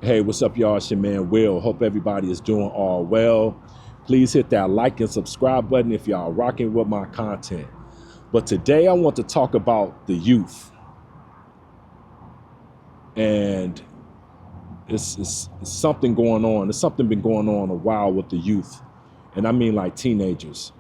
Hey, what's up, y'all? It's your man, Will. Hope everybody is doing all well. Please hit that like and subscribe button if y'all rocking with my content. But today I want to talk about the youth. And it's something going on. There's something been going on a while with the youth. And I mean like teenagers.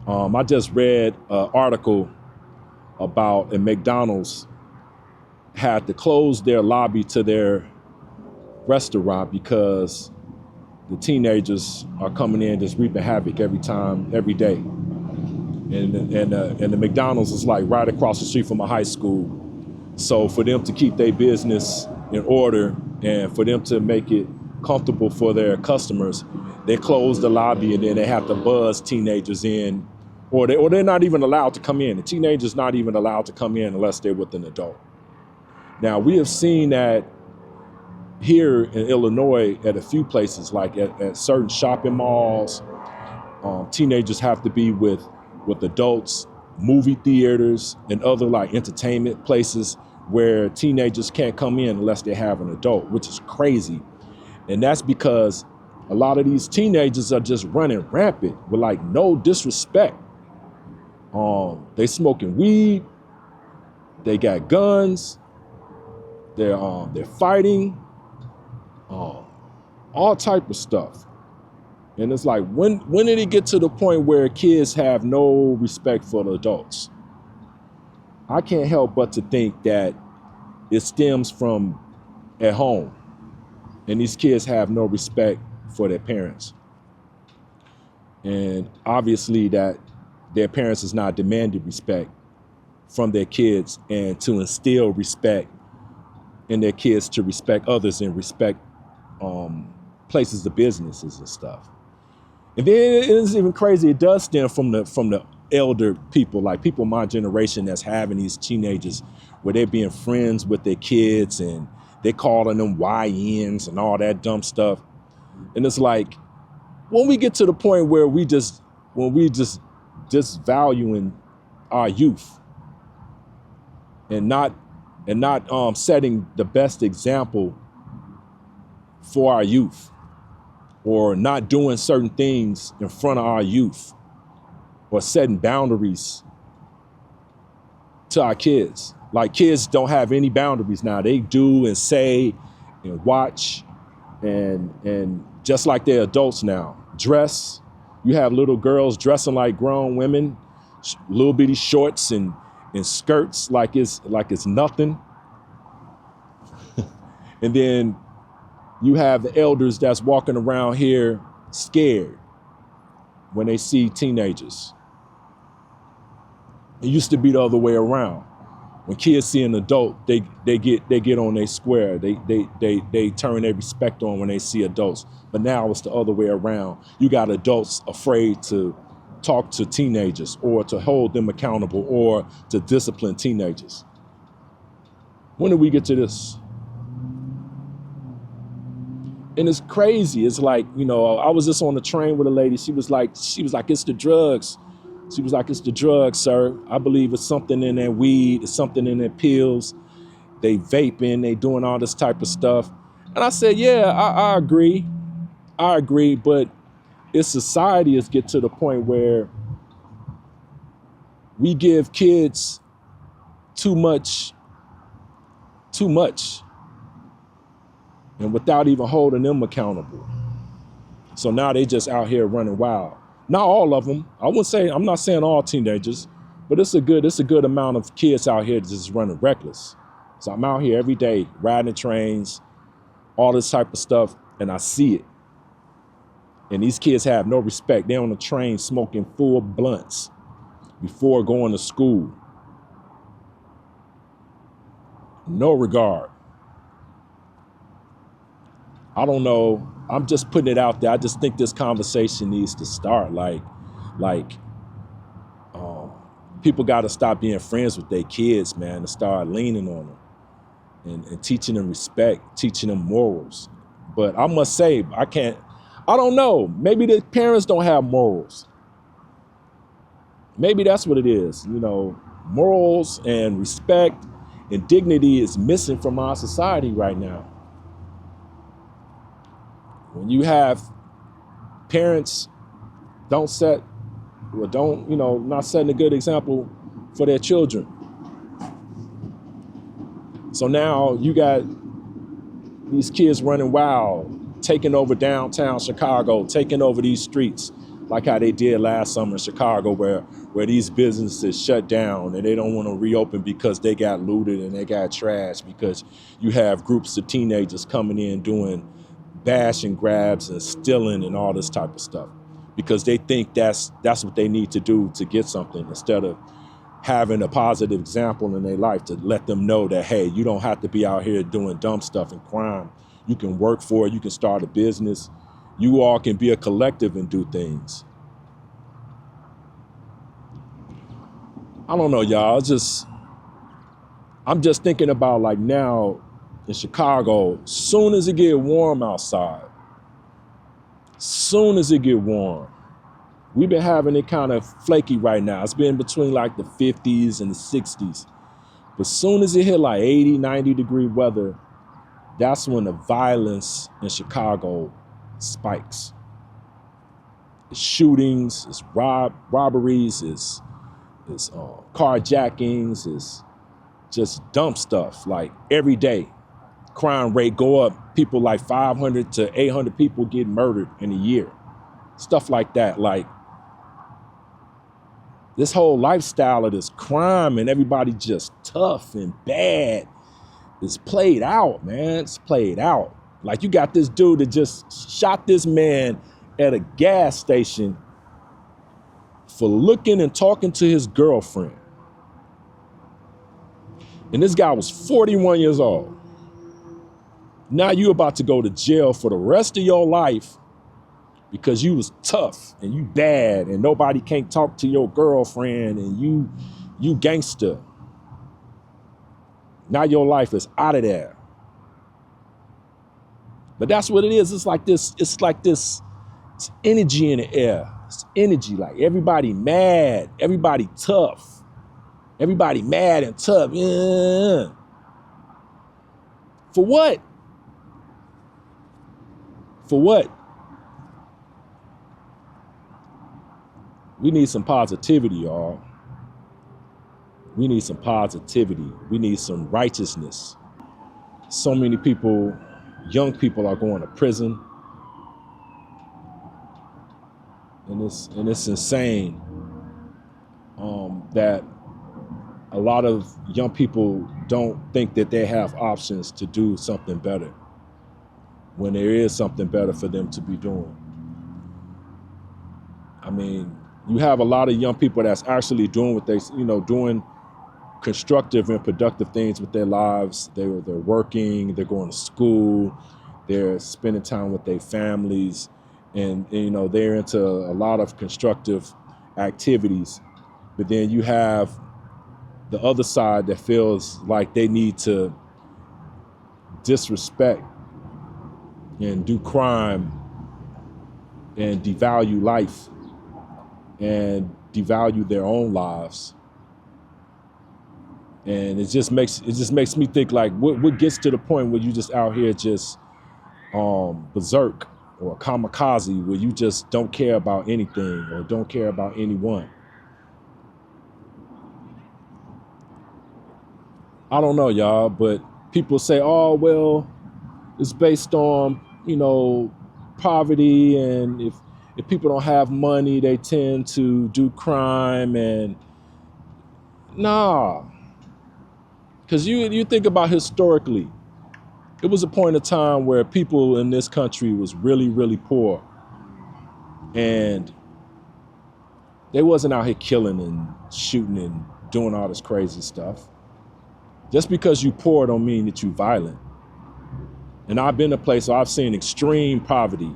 I just read an article about a McDonald's had to close their lobby to their restaurant because the teenagers are coming in just reaping havoc every day. And the McDonald's is like right across the street from a high school. So for them to keep their business in order and for them to make it comfortable for their customers, they close the lobby and then they have to buzz teenagers in, or they're not even allowed to come in. The teenager's not even allowed to come in unless they're with an adult. Now, we have seen that here in Illinois at a few places, like at certain shopping malls. Teenagers have to be with adults, movie theaters, and other like entertainment places where teenagers can't come in unless they have an adult, which is crazy. And that's because a lot of these teenagers are just running rampant with like no disrespect. They smoking weed, they got guns, they're fighting, all type of stuff. And it's like, when did it get to the point where kids have no respect for the adults? I can't help but to think that it stems from at home. And these kids have no respect for their parents. And obviously that their parents is not demanding respect from their kids and to instill respect in their kids to respect others and respect places of businesses and stuff. And then it's even crazy. It does stem from the elder people, like people my generation that's having these teenagers where they're being friends with their kids and they calling them YNs and all that dumb stuff. And it's like, when we get to the point where we just valuing our youth and not setting the best example for our youth, or not doing certain things in front of our youth, or setting boundaries to our kids. Like, kids don't have any boundaries now. They do and say and watch and just like they're adults now. Dress. You have little girls dressing like grown women, little bitty shorts and skirts like it's nothing. And then you have the elders that's walking around here scared when they see teenagers. It used to be the other way around. When kids see an adult, they get on their square. They turn their respect on when they see adults. But now it's the other way around. You got adults afraid to talk to teenagers or to hold them accountable or to discipline teenagers. When did we get to this? And it's crazy. It's like, I was just on the train with a lady. She was like, it's the drugs. She was like, it's the drugs, sir. I believe it's something in that weed, it's something in their pills. They vaping, they doing all this type of stuff. And I said, yeah, I agree. I agree, but it's society has get to the point where we give kids too much. And without even holding them accountable. So now they just out here running wild. Not all of them. I'm not saying all teenagers, but it's a good amount of kids out here just running reckless. So I'm out here every day riding trains, all this type of stuff, and I see it. And these kids have no respect. They're on the train smoking full blunts before going to school. No regard. I don't know. I'm just putting it out there. I just think this conversation needs to start. People got to stop being friends with their kids, man, and start leaning on them and teaching them respect, teaching them morals. But I must say, I don't know. Maybe the parents don't have morals. Maybe that's what it is. Morals and respect and dignity is missing from our society right now. When you have parents don't set, or don't, not setting a good example for their children. So now you got these kids running wild, taking over downtown Chicago, taking over these streets, like how they did last summer in Chicago, where these businesses shut down and they don't want to reopen because they got looted and they got trashed, because you have groups of teenagers coming in doing bash and grabs and stealing and all this type of stuff, because they think that's what they need to do to get something, instead of having a positive example in their life to let them know that, hey, you don't have to be out here doing dumb stuff and crime. You can work for it. You can start a business. You all can be a collective and do things. I don't know, y'all. I'm just thinking about, like, now in Chicago, soon as it get warm outside, we've been having it kind of flaky right now. It's been between like the 50s and the 60s. But soon as it hit like 80, 90 degree weather, that's when the violence in Chicago spikes. It's shootings, it's robberies, it's carjackings, it's just dumb stuff. Like every day, crime rate go up. People, like 500 to 800 people get murdered in a year. Stuff like that. Like, this whole lifestyle of this crime and everybody just tough and bad is played out, man. It's played out. Like, you got this dude that just shot this man at a gas station for looking and talking to his girlfriend. And this guy was 41 years old. Now you about to go to jail for the rest of your life because you was tough and you bad and nobody can't talk to your girlfriend and you gangster. Now your life is out of there. But that's what it is. It's like this it's energy in the air. It's energy, like everybody mad, everybody tough. Everybody mad and tough. Yeah. For what? For what? We need some positivity, y'all. We need some positivity. We need some righteousness. So many people, young people, are going to prison. And it's insane that a lot of young people don't think that they have options to do something better when there is something better for them to be doing. I mean, you have a lot of young people that's actually doing what they, doing constructive and productive things with their lives. They're working, they're going to school, they're spending time with their families, and they're into a lot of constructive activities. But then you have the other side that feels like they need to disrespect and do crime and devalue life and devalue their own lives. And it just makes me think, like, what gets to the point where you just out here just berserk or kamikaze, where you just don't care about anything or don't care about anyone. I don't know, y'all, but people say, oh, well, it's based on, poverty, and if people don't have money, they tend to do crime. And nah, because you think about historically, it was a point of time where people in this country was really, really poor, and they wasn't out here killing and shooting and doing all this crazy stuff. Just because you poor don't mean that you violent. And I've been to a place where I've seen extreme poverty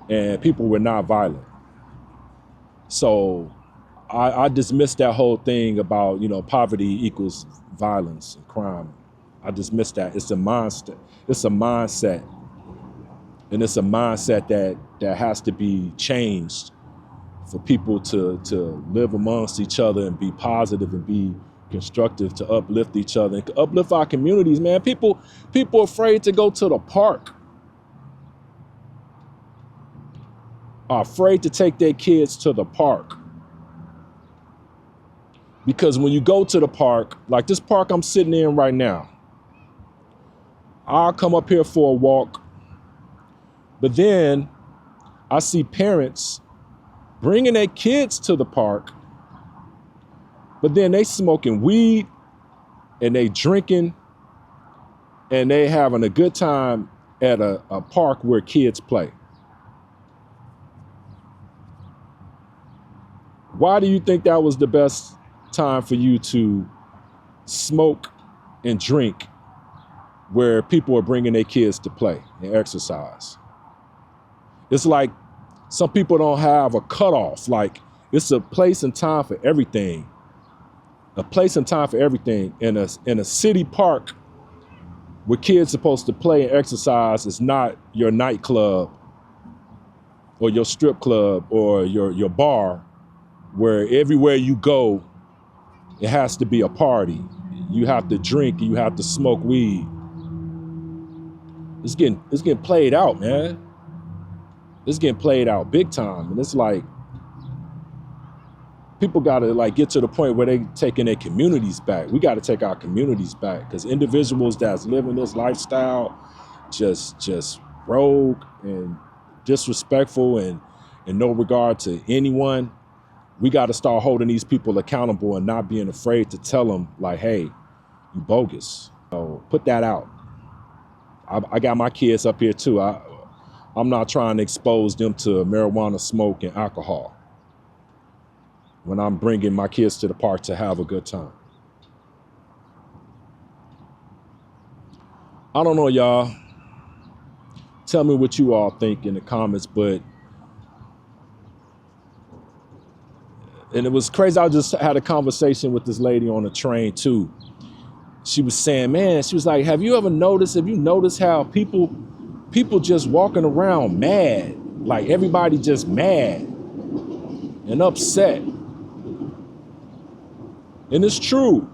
and people were not violent. So I dismiss that whole thing about, poverty equals violence and crime. I dismiss that. It's a mindset. It's a mindset. And it's a mindset that has to be changed for people to live amongst each other and be positive and be constructive, to uplift each other and uplift our communities, man. People are afraid to go to the park. are afraid to take their kids to the park. Because when you go to the park, like this park I'm sitting in right now, I'll come up here for a walk, but then I see parents bringing their kids to the park, but then they smoking weed and they drinking and they having a good time at a park where kids play. Why do you think that was the best time for you to smoke and drink where people are bringing their kids to play and exercise? It's like some people don't have a cutoff. Like, it's a place and time for everything. A place and time for everything. In a city park where kids are supposed to play and exercise is not your nightclub or your strip club or your bar, where everywhere you go, it has to be a party. You have to drink, you have to smoke weed. It's getting played out, man. It's getting played out big time. And it's like, people gotta like get to the point where they taking their communities back. We gotta take our communities back, because individuals that's living this lifestyle just rogue and disrespectful and no regard to anyone. We gotta start holding these people accountable and not being afraid to tell them like, hey, you bogus. So put that out. I got my kids up here too. I'm not trying to expose them to marijuana smoke and alcohol when I'm bringing my kids to the park to have a good time. I don't know, y'all. Tell me what you all think in the comments, and it was crazy. I just had a conversation with this lady on the train too. She was saying, man, she was like, have you noticed how people just walking around mad, like everybody just mad and upset? And it's true.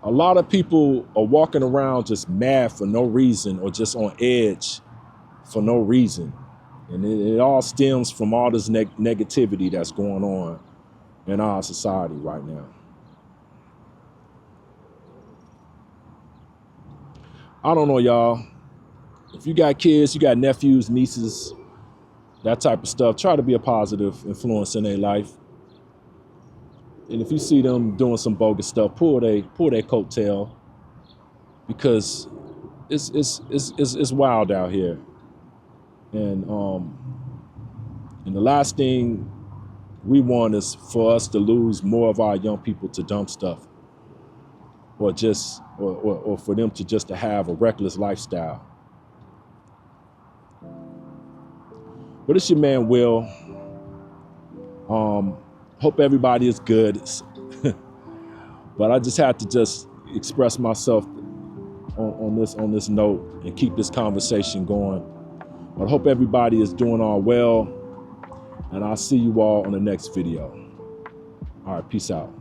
A lot of people are walking around just mad for no reason or just on edge for no reason. And it all stems from all this negativity that's going on in our society right now. I don't know, y'all. If you got kids, you got nephews, nieces, that type of stuff, try to be a positive influence in their life. And if you see them doing some bogus stuff, pull their coattail, because it's wild out here. And the last thing we want is for us to lose more of our young people to dumb stuff, or for them to have a reckless lifestyle. But it's your man, Will. Hope everybody is good. But I just had to just express myself on this note and keep this conversation going. But I hope everybody is doing all well, and I'll see you all on the next video. All right, peace out.